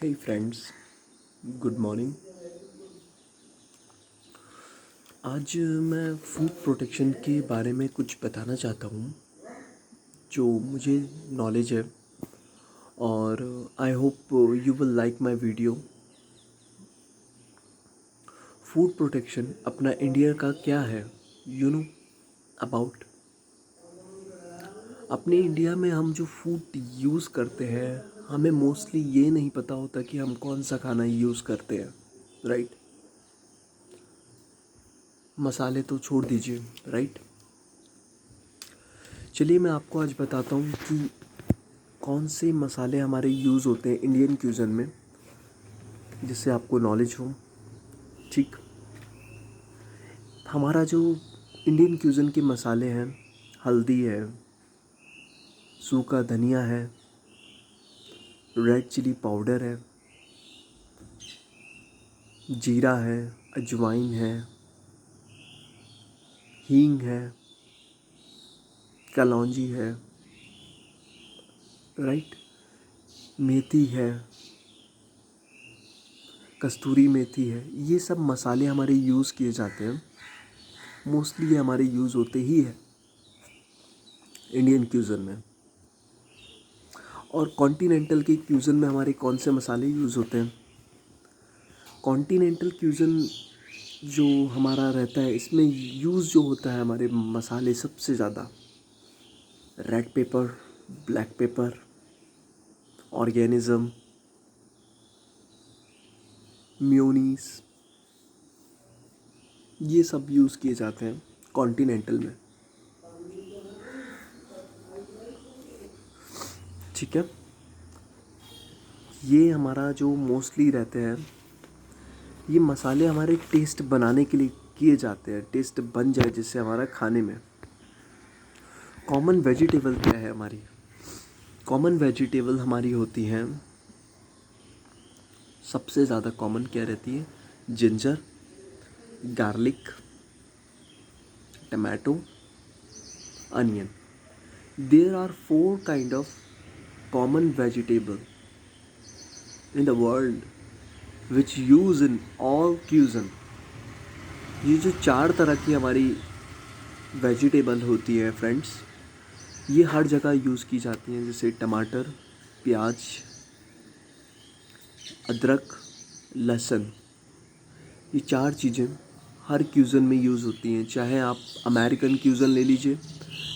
हे friends, good morning. आज मैं food protection के बारे में कुछ बताना चाहता हूँ जो मुझे नॉलेज है और I hope you will like my video. Food protection अपना इंडिया का क्या है, यू नो अबाउट। अपने इंडिया में हम जो फूड यूज़ करते हैं, हमें मोस्टली ये नहीं पता होता कि हम कौन सा खाना यूज़ करते हैं, राइट। मसाले तो छोड़ दीजिए, राइट। चलिए मैं आपको आज बताता हूँ कि कौन से मसाले हमारे यूज़ होते हैं इंडियन क्यूज़न में, जिससे आपको नॉलेज हो। ठीक, हमारा जो इंडियन क्यूज़न के मसाले हैं, हल्दी है, सूखा धनिया है, रेड चिली पाउडर है, जीरा है, अजवाइन है, हींग है, कलौंजी है, राइट, मेथी है, कस्तूरी मेथी है। ये सब मसाले हमारे यूज़ किए जाते हैं, मोस्टली ये हमारे यूज़ होते ही है इंडियन क्यूज़न में। और कॉन्टिनेंटल के क्यूज़न में हमारे कौन से मसाले यूज़ होते हैं। कॉन्टिनेंटल क्यूज़न जो हमारा रहता है, इसमें यूज़ जो होता है हमारे मसाले सबसे ज़्यादा red pepper, black pepper, organism, mayonnaise, ये सब यूज़ किए जाते हैं कॉन्टिनेंटल में। ठीक है, ये हमारा जो मोस्टली रहते हैं, ये मसाले हमारे टेस्ट बनाने के लिए किए जाते हैं, टेस्ट बन जाए जिससे हमारा खाने में। कॉमन वेजिटेबल क्या है हमारी? कॉमन वेजिटेबल हमारी होती हैं, सबसे ज़्यादा कॉमन क्या रहती है? Ginger, garlic, tomato, onion. There are 4 kind of common vegetable in the world which use in all cuisine. ये जो 4 तरह की हमारी वेजिटेबल होती है फ्रेंड्स, ये हर जगह यूज़ की जाती हैं, जैसे टमाटर, प्याज, अदरक, लहसुन। ये 4 चीज़ें हर क्यूज़न में यूज़ होती हैं, चाहे आप अमेरिकन क्यूज़न ले लीजिए,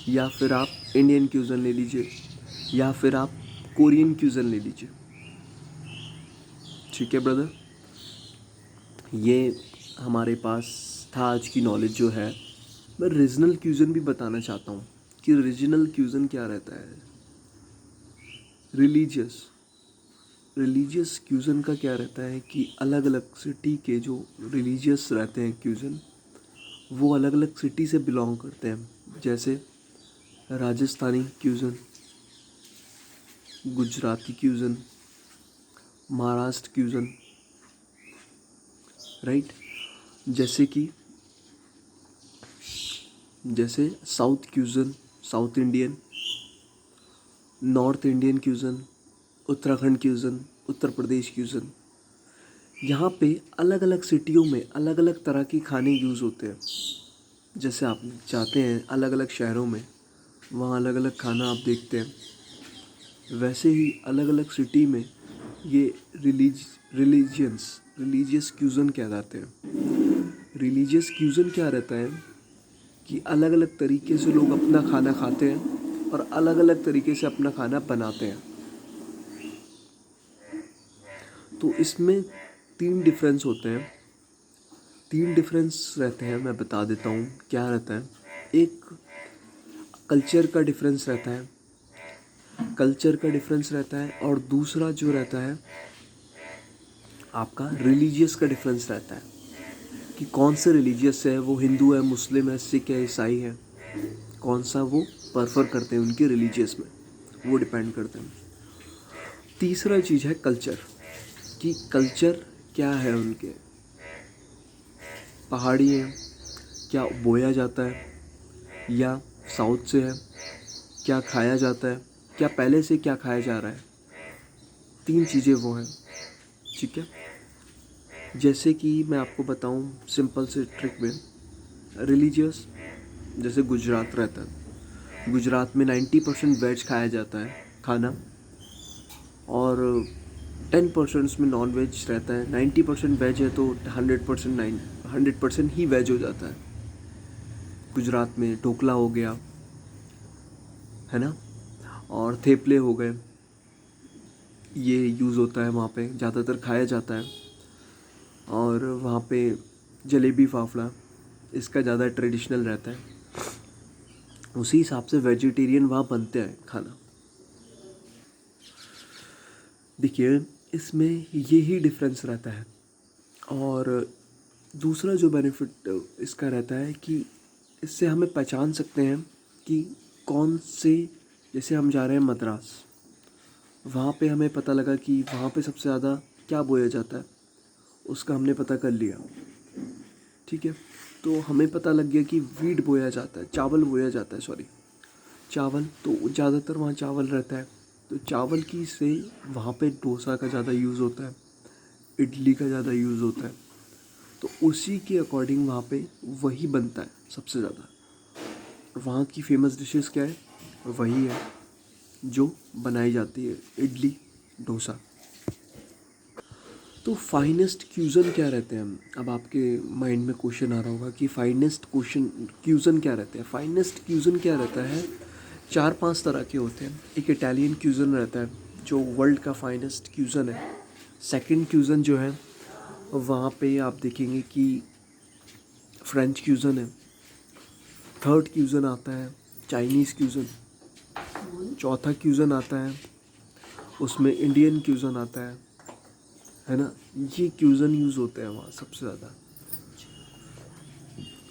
या फिर आप इंडियन क्यूज़न ले लीजिए, या फिर आप कोरियन क्यूज़न ले लीजिए। ठीक है ब्रदर, ये हमारे पास था आज की नॉलेज जो है। मैं रीजनल क्यूज़न भी बताना चाहता हूँ कि रीजनल क्यूज़न क्या रहता है। रिलीजियस क्यूज़न का क्या रहता है कि अलग अलग सिटी के जो रिलीजियस रहते हैं क्यूज़न, वो अलग अलग सिटी से बिलोंग करते हैं। जैसे Rajasthani cuisine, Gujarati cuisine, Maharashtra cuisine, right. जैसे south cuisine, south Indian, north Indian cuisine, Uttarakhand cuisine, Uttar Pradesh cuisine. यहाँ पे अलग अलग सिटियों में अलग अलग तरह के खाने यूज़ होते हैं। जैसे आप चाहते हैं अलग अलग शहरों में वहाँ अलग अलग खाना आप देखते हैं, वैसे ही अलग अलग सिटी में ये रिलीजियस क्यूज़न कहलाते हैं। रिलीजियस क्यूज़न क्या रहता है कि अलग अलग तरीके से लोग अपना खाना खाते हैं और अलग अलग तरीके से अपना खाना बनाते हैं। तो इसमें 3 डिफरेंस होते हैं, 3 डिफरेंस रहते हैं। मैं बता देता हूँ क्या रहता है। एक कल्चर का डिफरेंस रहता है, और दूसरा जो रहता है आपका रिलीजियस का डिफरेंस रहता है कि कौन से रिलीजियस है, वो हिंदू है, मुस्लिम है, सिख है, ईसाई है, कौन सा वो प्रेफर करते हैं उनके रिलीजियस में, वो डिपेंड करते हैं। तीसरा चीज़ है कल्चर, कि कल्चर क्या है उनके। पहाड़ी है, क्या बोया जाता है, या साउथ से है, क्या खाया जाता है, क्या पहले से क्या खाया जा रहा है। 3 चीज़ें वो हैं। ठीक है। जैसे कि मैं आपको बताऊं सिंपल से ट्रिक में, रिलीजियस, जैसे गुजरात रहता है, गुजरात में 90% वेज खाया जाता है खाना, और 10% उसमें नॉन वेज रहता है। 90% वेज है तो 100% ही वेज हो जाता है। गुजरात में ढोकला हो गया, है ना, और थेपले हो गए, ये यूज़ होता है वहाँ पे, ज़्यादातर खाया जाता है। और वहाँ पे जलेबी फाफड़ा, इसका ज़्यादा ट्रेडिशनल रहता है। उसी हिसाब से वेजिटेरियन वहाँ बनते हैं खाना। देखिए, इसमें यही डिफरेंस रहता है। और दूसरा जो बेनिफिट इसका रहता है कि इससे हमें पहचान सकते हैं कि कौन से, जैसे हम जा रहे हैं मद्रास, वहाँ पे हमें पता लगा कि वहाँ पे सबसे ज़्यादा क्या बोया जाता है, उसका हमने पता कर लिया, ठीक है। तो हमें पता लग गया कि वीट बोया जाता है, चावल बोया जाता है, सॉरी, चावल, तो ज़्यादातर वहाँ चावल रहता है। तो चावल की से वहाँ पे डोसा का ज़्यादा यूज़ होता है, इडली का ज़्यादा यूज़ होता है। तो उसी के अकॉर्डिंग वहाँ पे वही बनता है सबसे ज़्यादा। वहाँ की फेमस डिशेस क्या है, वही है जो बनाई जाती है, इडली, डोसा। तो फाइनेस्ट क्यूज़न क्या रहते हैं? अब आपके माइंड में क्वेश्चन आ रहा होगा कि फाइनेस्ट क्यूज़न क्या रहते हैं। फाइनेस्ट क्यूज़न क्या रहता है, 4-5 तरह के होते हैं। एक इटालियन क्यूज़न रहता है जो वर्ल्ड का फाइनेस्ट क्यूज़न है। सेकंड क्यूज़न जो है वहाँ पे आप देखेंगे कि फ्रेंच क्यूज़न है। थर्ड क्यूज़न आता है चाइनीज़ क्यूज़न। चौथा क्यूज़न आता है, उसमें इंडियन क्यूज़न आता है ना। ये क्यूज़न यूज़ होते हैं वहाँ सबसे ज़्यादा।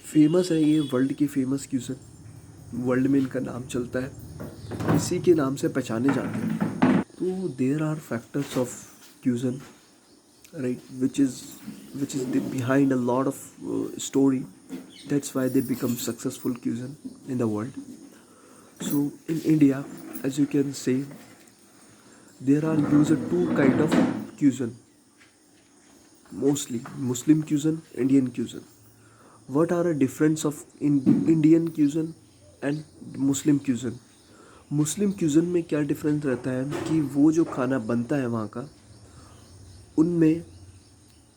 फेमस है ये, वर्ल्ड की फेमस क्यूज़न, वर्ल्ड में इनका नाम चलता है, इसी के नाम से पहचाने जाते हैं। तो there are factors of cuisine, right, which is behind a lot of story. That's why they become successful cuisine in the world. So in India, as you can say, there are used two kind of cuisine, mostly Muslim cuisine, Indian cuisine. What are the difference of in Indian cuisine and Muslim cuisine? मुस्लिम क्यूज़न में क्या difference रहता है कि वो जो खाना बनता है वहाँ का, उनमें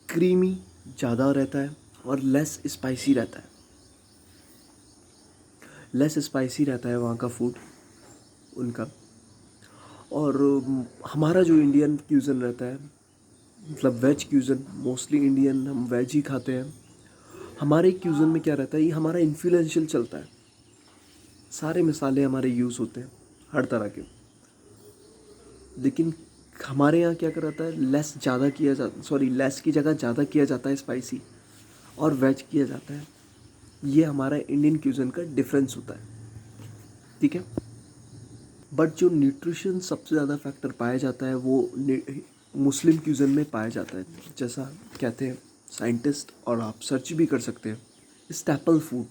क्रीमी ज़्यादा रहता है और लेस स्पाइसी रहता है। लेस स्पाइसी रहता है वहाँ का फूड उनका। और हमारा जो इंडियन क्यूज़न रहता है, मतलब वेज क्यूज़न, मोस्टली इंडियन हम वेज ही खाते हैं। हमारे क्यूज़न में क्या रहता है, ये हमारा इन्फ्लुएंशियल चलता है। सारे मसाले हमारे यूज़ होते हैं हर तरह के। लेकिन हमारे यहाँ क्या रहता है, लेस की जगह ज़्यादा किया जाता है स्पाइसी, और वेज किया जाता है। ये हमारा इंडियन क्यूज़न का डिफरेंस होता है, ठीक है। बट जो न्यूट्रिशन सबसे ज़्यादा फैक्टर पाया जाता है वो मुस्लिम क्यूज़न में पाया जाता है, जैसा कहते हैं साइंटिस्ट, और आप सर्च भी कर सकते हैं। Staple food.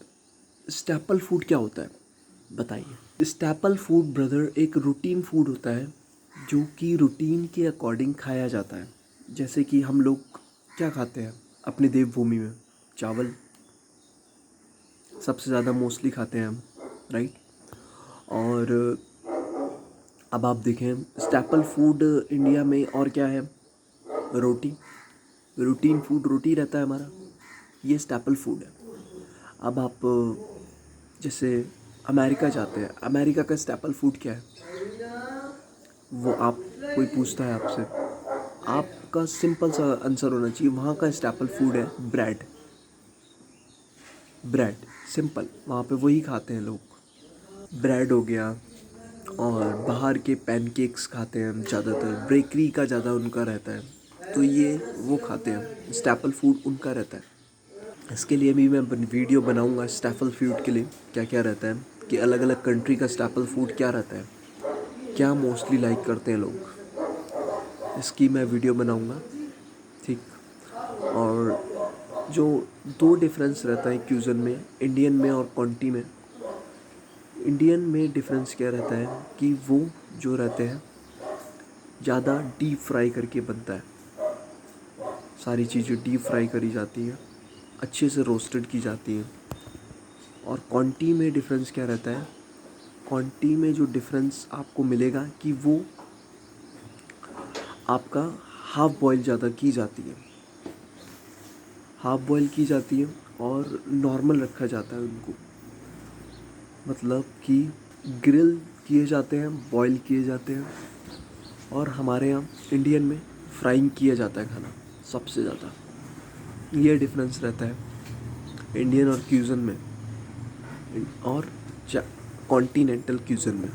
स्टैपल फूड क्या होता है बताइए। स्टैपल फूड ब्रदर एक रूटीन फूड होता है जो कि रूटीन के अकॉर्डिंग खाया जाता है। जैसे कि हम लोग क्या खाते हैं अपनी देवभूमि में, चावल सबसे ज़्यादा मोस्टली खाते हैं हम, राइट। और अब आप देखें स्टैपल फूड इंडिया में और क्या है, रोटी। रूटीन फूड रोटी रहता है हमारा, ये स्टैपल फूड है। अब आप जैसे अमेरिका जाते हैं, अमेरिका का स्टैपल फूड क्या है, वो आप, कोई पूछता है आपसे, आपका सिंपल सा आंसर होना चाहिए, वहाँ का स्टैपल फूड है ब्रेड। ब्रेड सिंपल, वहाँ पे वही खाते हैं लोग, ब्रेड हो गया। और बाहर के पैनकेक्स खाते हैं ज़्यादातर, बेकरी का ज़्यादा उनका रहता है, तो ये वो खाते हैं, स्टैपल फूड उनका रहता है। इसके लिए भी मैं वीडियो बनाऊंगा स्टैपल फूड के लिए, क्या क्या रहता है, कि अलग अलग कंट्री का स्टैपल फूड क्या रहता है, क्या मोस्टली लाइक करते हैं लोग, इसकी मैं वीडियो बनाऊंगा, ठीक। और जो दो डिफरेंस रहता है क्यूज़न में, इंडियन में और कॉन्टी में। इंडियन में डिफरेंस क्या रहता है कि वो जो रहते हैं ज़्यादा डीप फ्राई करके बनता है, सारी चीज़ें डीप फ्राई करी जाती हैं, अच्छे से रोस्टेड की जाती हैं। और क्वांटी में डिफरेंस क्या रहता है? क्वांटी में जो डिफरेंस आपको मिलेगा कि वो आपका हाफ बॉयल ज़्यादा की जाती है, हाफ बॉयल की जाती है और नॉर्मल रखा जाता है उनको, मतलब कि ग्रिल किए जाते हैं, बॉयल किए जाते हैं। और हमारे यहाँ इंडियन में फ्राइंग किया जाता है खाना सबसे ज़्यादा। ये डिफरेंस रहता है इंडियन और क्यूज़न में और कॉन्टिनेंटल क्यूज़न में।